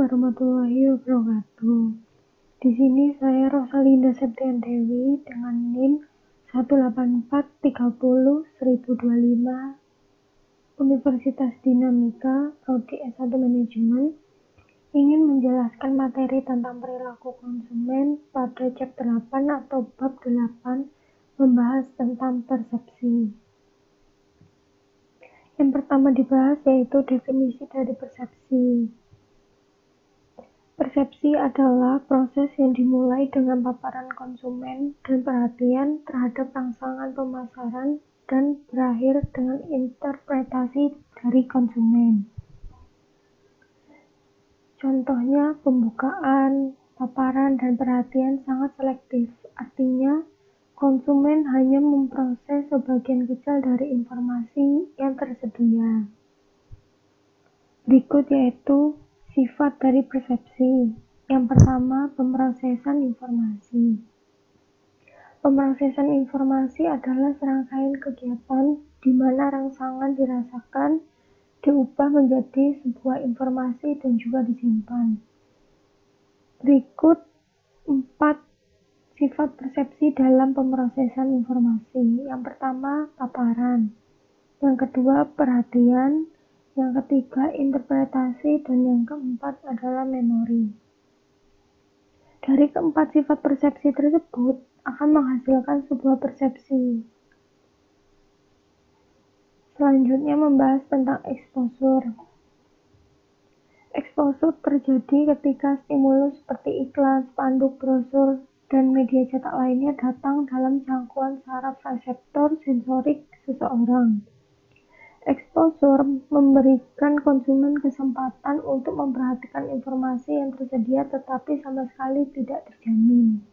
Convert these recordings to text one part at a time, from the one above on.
warahmatullahi wabarakatuh. Di sini saya Rosalinda Septian Dewi dengan NIM 184301025 Universitas Dinamika Prodi S1 Manajemen ingin menjelaskan materi tentang perilaku konsumen pada chapter 8 atau bab 8 membahas tentang persepsi. Yang pertama dibahas yaitu definisi dari persepsi. Persepsi adalah proses yang dimulai dengan paparan konsumen dan perhatian terhadap rangsangan pemasaran dan berakhir dengan interpretasi dari konsumen. Contohnya, pembukaan, paparan, dan perhatian sangat selektif. Artinya, konsumen hanya memproses sebagian kecil dari informasi yang tersedia. Berikut yaitu sifat dari persepsi. Yang pertama, pemrosesan informasi. Pemrosesan informasi adalah serangkaian kegiatan di mana rangsangan dirasakan, diubah menjadi sebuah informasi dan juga disimpan. Berikut 4 sifat persepsi dalam pemrosesan informasi. Yang pertama, paparan. Yang kedua, perhatian. Yang ketiga, interpretasi. Dan yang keempat adalah memori. Dari keempat sifat persepsi tersebut akan menghasilkan sebuah persepsi. Selanjutnya membahas tentang exposure. Exposure terjadi ketika stimulus seperti iklan, spanduk, brosur, dan media cetak lainnya datang dalam jangkauan saraf reseptor sensorik seseorang. Exposure memberikan konsumen kesempatan untuk memperhatikan informasi yang tersedia tetapi sama sekali tidak terjamin.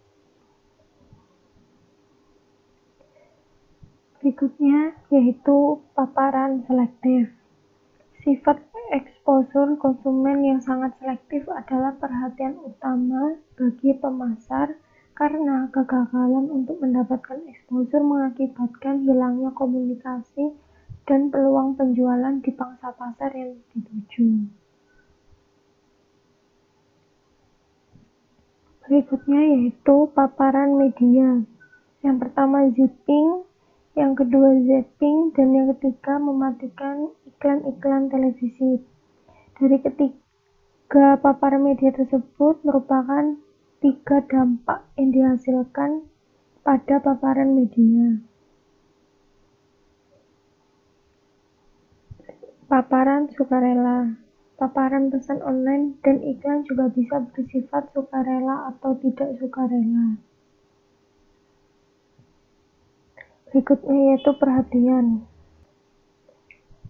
Berikutnya yaitu paparan selektif. Sifat exposure konsumen yang sangat selektif adalah perhatian utama bagi pemasar karena kegagalan untuk mendapatkan exposure mengakibatkan hilangnya komunikasi dan peluang penjualan di pangsa pasar yang dituju. Berikutnya yaitu paparan media. Yang pertama zipping, yang kedua zapping, dan yang ketiga mematikan iklan-iklan televisi. Dari ketiga paparan media tersebut merupakan 3 dampak yang dihasilkan pada paparan media. Paparan sukarela. Paparan pesan online dan iklan juga bisa bersifat sukarela atau tidak sukarela. Berikutnya yaitu perhatian.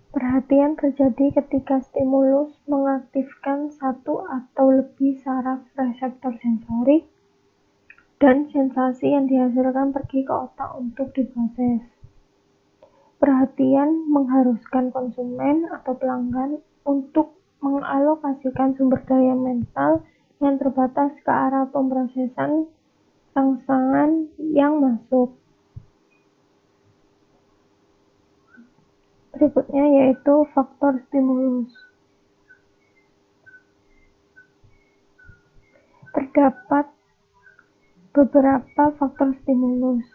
Perhatian terjadi ketika stimulus mengaktifkan satu atau lebih saraf reseptor sensorik dan sensasi yang dihasilkan pergi ke otak untuk diproses. Perhatian mengharuskan konsumen atau pelanggan untuk mengalokasikan sumber daya mental yang terbatas ke arah pemrosesan rangsangan yang masuk. Berikutnya yaitu faktor stimulus. Terdapat beberapa faktor stimulus.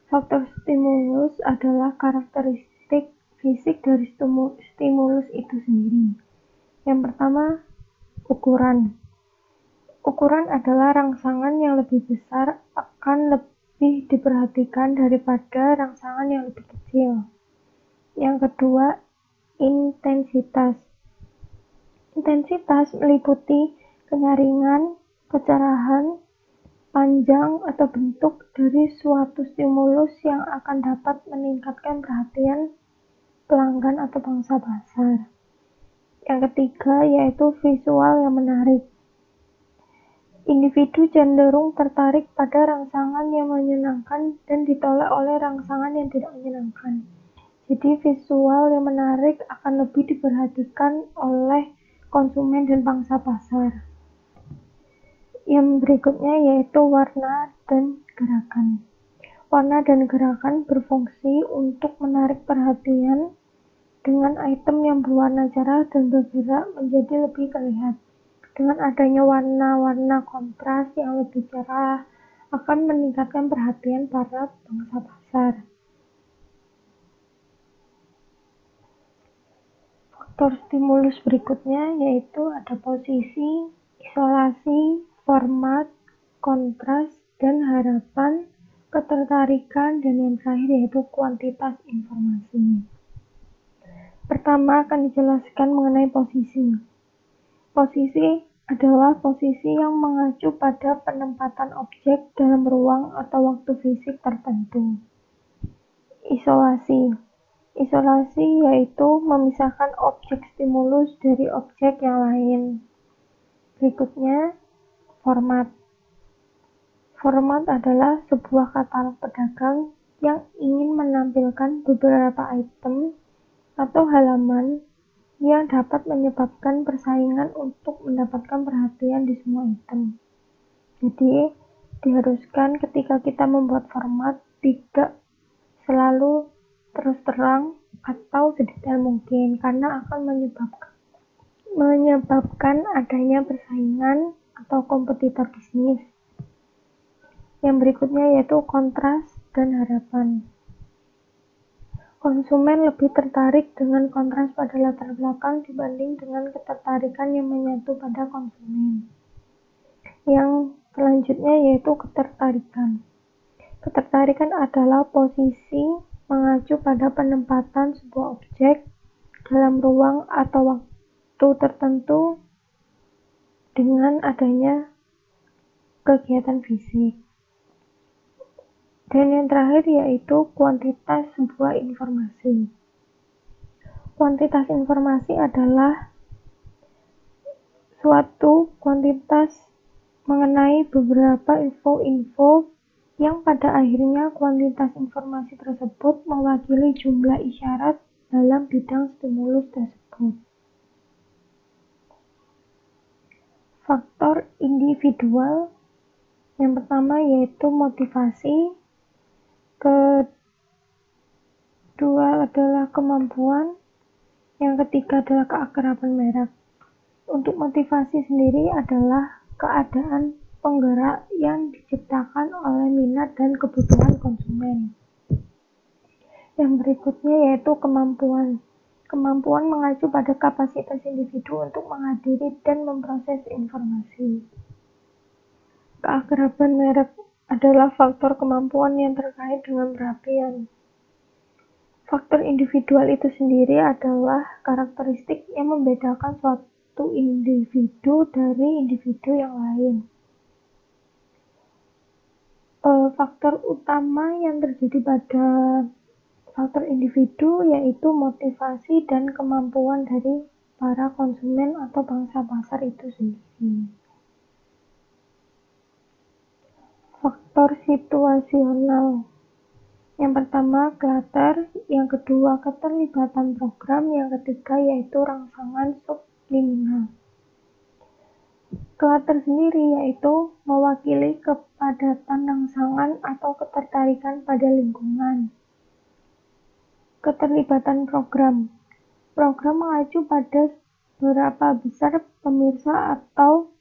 Faktor stimulus adalah karakteristik fisik dari stimulus itu sendiri. Yang pertama, ukuran. Ukuran adalah rangsangan yang lebih besar akan lebih diperhatikan daripada rangsangan yang lebih kecil. Yang kedua, intensitas. Intensitas meliputi kenyaringan, kecerahan, panjang, atau bentuk dari suatu stimulus yang akan dapat meningkatkan perhatian pelanggan atau pangsa pasar. Yang ketiga yaitu visual yang menarik. Individu cenderung tertarik pada rangsangan yang menyenangkan dan ditolak oleh rangsangan yang tidak menyenangkan. Jadi visual yang menarik akan lebih diperhatikan oleh konsumen dan pangsa pasar. Yang berikutnya yaitu warna dan gerakan. Warna dan gerakan berfungsi untuk menarik perhatian dengan item yang berwarna cerah dan bergerak menjadi lebih terlihat. Dengan adanya warna-warna kontras yang lebih cerah akan meningkatkan perhatian para pangsa pasar. Faktor stimulus berikutnya yaitu ada posisi, isolasi, format, kontras, dan harapan, ketertarikan, dan yang terakhir yaitu kuantitas informasi. Pertama akan dijelaskan mengenai posisi. Posisi adalah posisi yang mengacu pada penempatan objek dalam ruang atau waktu fisik tertentu. Isolasi. Isolasi yaitu memisahkan objek stimulus dari objek yang lain. Berikutnya, format. Format adalah sebuah katalog pedagang yang ingin menampilkan beberapa item atau halaman yang dapat menyebabkan persaingan untuk mendapatkan perhatian di semua item. Jadi, diharuskan ketika kita membuat format tidak selalu terus terang atau sedetail mungkin karena akan menyebabkan adanya persaingan atau kompetitor bisnis. Yang berikutnya yaitu kontras dan harapan. Konsumen lebih tertarik dengan kontras pada latar belakang dibanding dengan ketertarikan yang menyatu pada konsumen. Yang selanjutnya yaitu ketertarikan. Ketertarikan adalah posisi mengacu pada penempatan sebuah objek dalam ruang atau waktu tertentu dengan adanya kegiatan fisik. Dan yang terakhir yaitu kuantitas sebuah informasi. Kuantitas informasi adalah suatu kuantitas mengenai beberapa info-info yang pada akhirnya kuantitas informasi tersebut mewakili jumlah isyarat dalam bidang stimulus tersebut. Faktor individual yang pertama yaitu motivasi, kedua adalah kemampuan, yang ketiga adalah keakraban merek. Untuk motivasi sendiri adalah keadaan penggerak yang diciptakan oleh minat dan kebutuhan konsumen. Yang berikutnya yaitu kemampuan. Kemampuan mengacu pada kapasitas individu untuk menghadiri dan memproses informasi. Keakraban merek adalah faktor kemampuan yang terkait dengan perapian. Faktor individual itu sendiri adalah karakteristik yang membedakan suatu individu dari individu yang lain. Faktor utama yang terjadi pada faktor individu yaitu motivasi dan kemampuan dari para konsumen atau pangsa pasar itu sendiri. Faktor situasional. Yang pertama, clutter. Yang kedua, keterlibatan program. Yang ketiga, yaitu rangsangan subliminal. Clutter sendiri yaitu mewakili kepadatan rangsangan atau ketertarikan pada lingkungan. Keterlibatan program. Program mengacu pada berapa besar pemirsa atau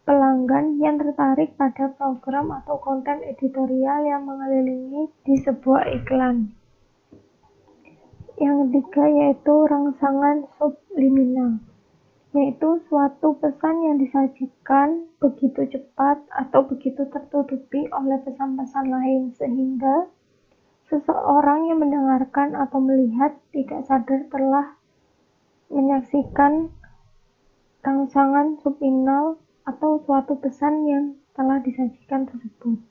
pelanggan yang tertarik pada program atau konten editorial yang mengelilingi di sebuah iklan. Yang ketiga yaitu rangsangan subliminal, yaitu suatu pesan yang disajikan begitu cepat atau begitu tertutupi oleh pesan-pesan lain sehingga seseorang yang mendengarkan atau melihat tidak sadar telah menyaksikan rangsangan subliminal atau suatu pesan yang telah disajikan tersebut.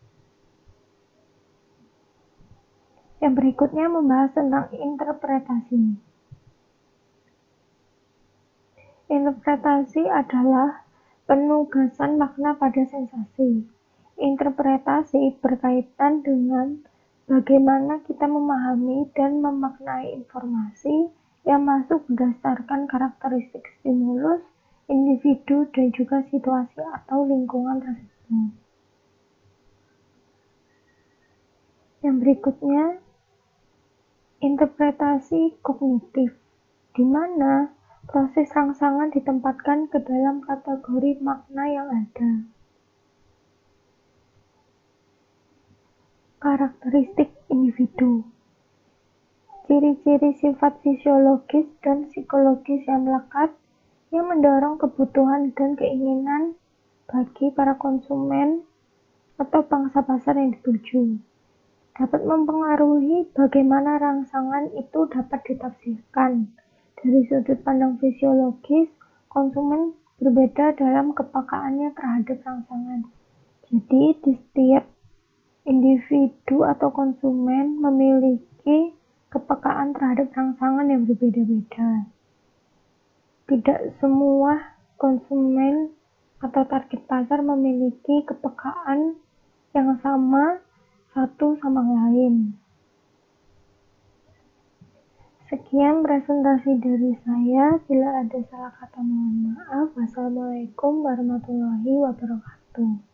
Yang berikutnya membahas tentang interpretasi. Interpretasi adalah penugasan makna pada sensasi. Interpretasi berkaitan dengan bagaimana kita memahami dan memaknai informasi yang masuk berdasarkan karakteristik stimulus, individu, dan juga situasi atau lingkungan tersebut. Yang berikutnya, interpretasi kognitif, di mana Proses rangsangan ditempatkan ke dalam kategori makna yang ada. Karakteristik individu. Ciri-ciri sifat fisiologis dan psikologis yang melekat yang mendorong kebutuhan dan keinginan bagi para konsumen atau pangsa pasar yang dituju. Dapat mempengaruhi bagaimana rangsangan itu dapat ditafsirkan. Dari sudut pandang fisiologis, konsumen berbeda dalam kepekaannya terhadap rangsangan. Jadi, di setiap individu atau konsumen memiliki kepekaan terhadap rangsangan yang berbeda-beda. Tidak semua konsumen atau target pasar memiliki kepekaan yang sama satu sama lain. Sekian presentasi dari saya. Bila ada salah kata mohon maaf. Wassalamualaikum warahmatullahi wabarakatuh.